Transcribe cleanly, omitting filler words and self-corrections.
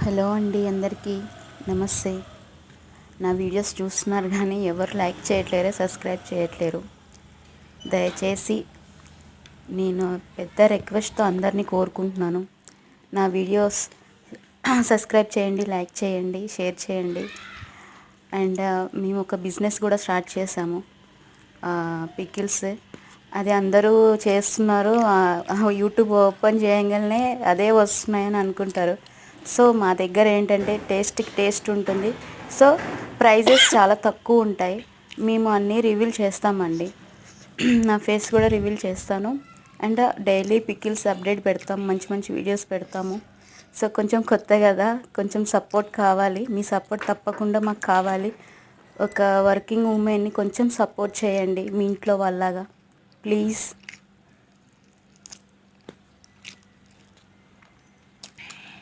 Hello అండి, అందరికీ నమస్తే. నా వీడియోస్ చూస్తున్నారు కానీ ఎవరు లైక్ చేయట్లేరు, సబ్స్క్రైబ్ చేయట్లేరు. దయచేసి నేను పెద్ద రిక్వెస్ట్తో అందరినీ కోరుకుంటున్నాను, నా వీడియోస్ సబ్స్క్రైబ్ చేయండి, లైక్ చేయండి, షేర్ చేయండి. అండ్ మేము ఒక బిజినెస్ కూడా స్టార్ట్ చేసాము, పికిల్స్. అది అందరూ చేస్తున్నారు, యూట్యూబ్ ఓపెన్ చేయగానే అదే వస్తున్నాయని అనుకుంటారు. సో మా దగ్గర ఏంటంటే టేస్ట్కి టేస్ట్ ఉంటుంది. సో ప్రైజెస్ చాలా తక్కువ ఉంటాయి. మేము అన్నీ రివీల్ చేస్తామండి. నా ఫేస్ కూడా రివీల్ చేస్తాను. అండ్ డైలీ పికిల్స్ అప్డేట్ పెడతాం, మంచి మంచి వీడియోస్ పెడతాము. సో కొంచెం కొత్త కదా, కొంచెం సపోర్ట్ కావాలి. మీ సపోర్ట్ తప్పకుండా మాకు కావాలి. ఒక వర్కింగ్ ఉమెన్ని కొంచెం సపోర్ట్ చేయండి, మీ ఇంట్లో వాళ్ళలాగా ప్లీజ్.